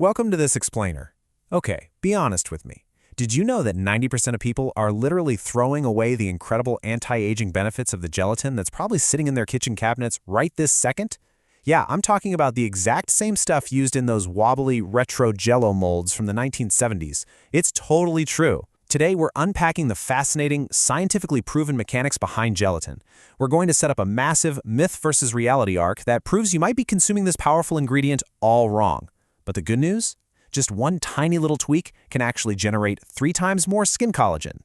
Welcome to this explainer. Okay, be honest with me. Did you know that 90% of people are literally throwing away the incredible anti-aging benefits of the gelatin that's probably sitting in their kitchen cabinets right this second? Yeah, I'm talking about the exact same stuff used in those wobbly retro Jell-O molds from the 1970s. It's totally true. Today, we're unpacking the fascinating, scientifically proven mechanics behind gelatin. We're going to set up a massive myth versus reality arc that proves you might be consuming this powerful ingredient all wrong. But the good news? Just one tiny little tweak can actually generate 3 times more skin collagen.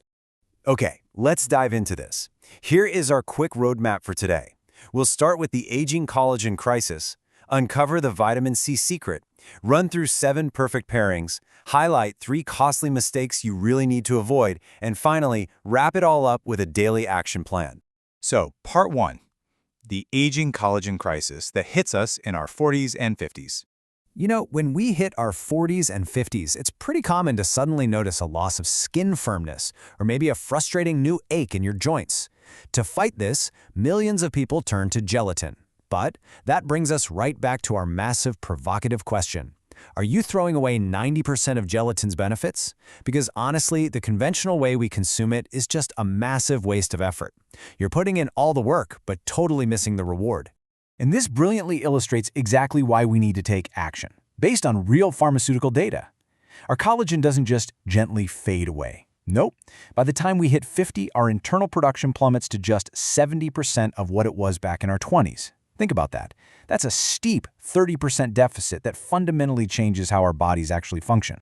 Okay, let's dive into this. Here is our quick roadmap for today. We'll start with the aging collagen crisis, uncover the vitamin C secret, run through 7 perfect pairings, highlight 3 costly mistakes you really need to avoid, and finally, wrap it all up with a daily action plan. So, Part 1. The aging collagen crisis that hits us in our 40s and 50s. You know, when we hit our 40s and 50s, it's pretty common to suddenly notice a loss of skin firmness, or maybe a frustrating new ache in your joints. To fight this, millions of people turn to gelatin. But that brings us right back to our massive provocative question. Are you throwing away 90% of gelatin's benefits? Because honestly, the conventional way we consume it is just a massive waste of effort. You're putting in all the work, but totally missing the reward. And this brilliantly illustrates exactly why we need to take action, based on real pharmaceutical data. Our collagen doesn't just gently fade away. Nope. By the time we hit 50, our internal production plummets to just 70% of what it was back in our 20s. Think about that. That's a steep 30% deficit that fundamentally changes how our bodies actually function.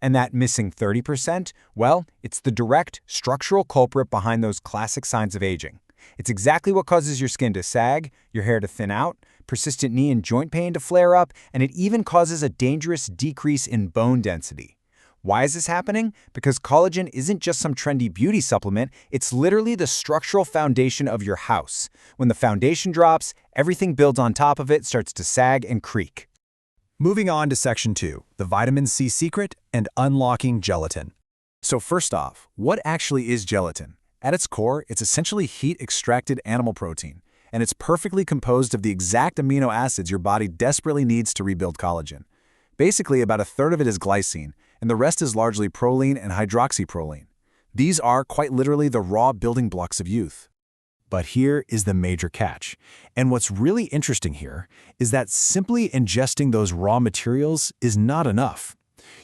And that missing 30%, well, it's the direct structural culprit behind those classic signs of aging. It's exactly what causes your skin to sag, your hair to thin out, persistent knee and joint pain to flare up, and it even causes a dangerous decrease in bone density. Why is this happening? Because collagen isn't just some trendy beauty supplement, it's literally the structural foundation of your house. When the foundation drops, everything builds on top of it starts to sag and creak. Moving on to Section 2, the vitamin C secret and unlocking gelatin. So first off, what actually is gelatin? At its core, it's essentially heat-extracted animal protein, and it's perfectly composed of the exact amino acids your body desperately needs to rebuild collagen. Basically, about 1/3 of it is glycine, and the rest is largely proline and hydroxyproline. These are quite literally the raw building blocks of youth. But here is the major catch. And what's really interesting here is that simply ingesting those raw materials is not enough.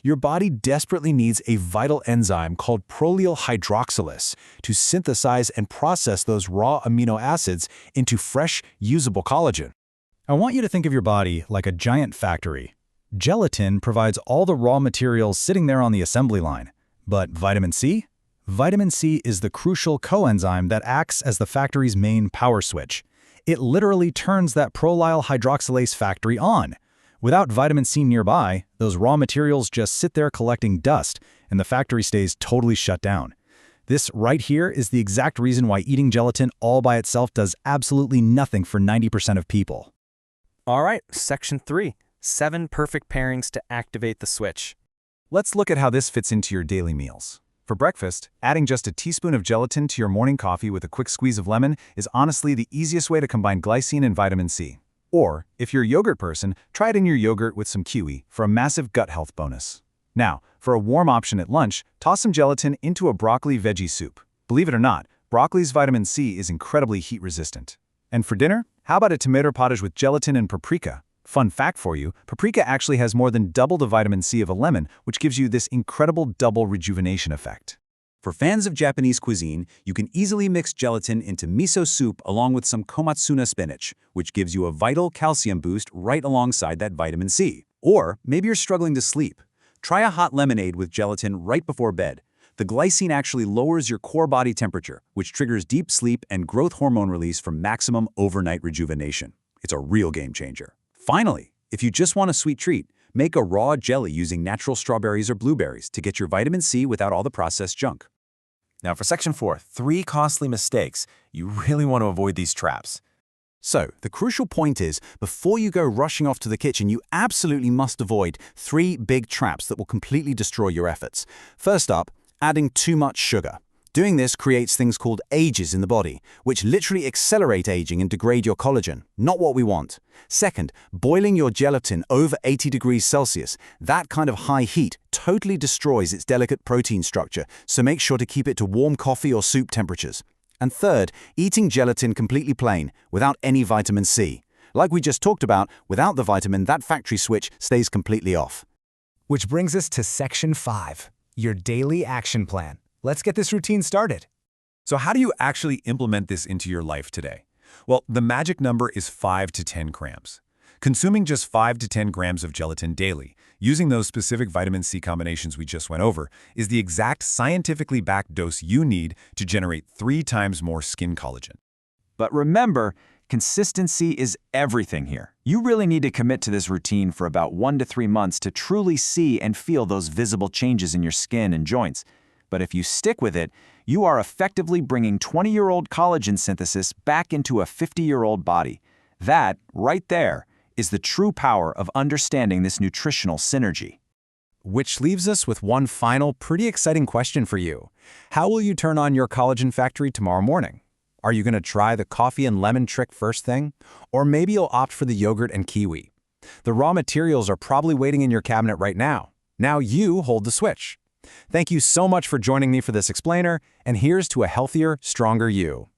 Your body desperately needs a vital enzyme called prolyl hydroxylase to synthesize and process those raw amino acids into fresh, usable collagen. I want you to think of your body like a giant factory. Gelatin provides all the raw materials sitting there on the assembly line. But vitamin C? Vitamin C is the crucial coenzyme that acts as the factory's main power switch. It literally turns that prolyl hydroxylase factory on. Without vitamin C nearby, those raw materials just sit there collecting dust, and the factory stays totally shut down. This right here is the exact reason why eating gelatin all by itself does absolutely nothing for 90% of people. All right, Section 3, 7 perfect pairings to activate the switch. Let's look at how this fits into your daily meals. For breakfast, adding just a teaspoon of gelatin to your morning coffee with a quick squeeze of lemon is honestly the easiest way to combine glycine and vitamin C. Or, if you're a yogurt person, try it in your yogurt with some kiwi for a massive gut health bonus. Now, for a warm option at lunch, toss some gelatin into a broccoli veggie soup. Believe it or not, broccoli's vitamin C is incredibly heat-resistant. And for dinner, how about a tomato potage with gelatin and paprika? Fun fact for you, paprika actually has more than double the vitamin C of a lemon, which gives you this incredible double rejuvenation effect. For fans of Japanese cuisine, you can easily mix gelatin into miso soup along with some komatsuna spinach, which gives you a vital calcium boost right alongside that vitamin C. Or maybe you're struggling to sleep. Try a hot lemonade with gelatin right before bed. The glycine actually lowers your core body temperature, which triggers deep sleep and growth hormone release for maximum overnight rejuvenation. It's a real game changer. Finally, if you just want a sweet treat, make a raw jelly using natural strawberries or blueberries to get your vitamin C without all the processed junk. Now for Section 4, 3 costly mistakes. You really want to avoid these traps. So, the crucial point is, before you go rushing off to the kitchen, you absolutely must avoid 3 big traps that will completely destroy your efforts. First up, adding too much sugar. Doing this creates things called ages in the body, which literally accelerate aging and degrade your collagen, not what we want. Second, boiling your gelatin over 80 degrees Celsius, that kind of high heat totally destroys its delicate protein structure, so make sure to keep it to warm coffee or soup temperatures. And third, eating gelatin completely plain, without any vitamin C. Like we just talked about, without the vitamin, that factory switch stays completely off. Which brings us to Section 5, your daily action plan. Let's get this routine started. So how do you actually implement this into your life today? Well, the magic number is 5 to 10 grams. Consuming just 5 to 10 grams of gelatin daily, using those specific vitamin C combinations we just went over, is the exact scientifically backed dose you need to generate 3 times more skin collagen. But remember, consistency is everything here. You really need to commit to this routine for about 1 to 3 months to truly see and feel those visible changes in your skin and joints. But if you stick with it, you are effectively bringing 20-year-old collagen synthesis back into a 50-year-old body. That, right there, is the true power of understanding this nutritional synergy. Which leaves us with one final, pretty exciting question for you. How will you turn on your collagen factory tomorrow morning? Are you going to try the coffee and lemon trick first thing? Or maybe you'll opt for the yogurt and kiwi. The raw materials are probably waiting in your cabinet right now. Now you hold the switch. Thank you so much for joining me for this explainer, and here's to a healthier, stronger you.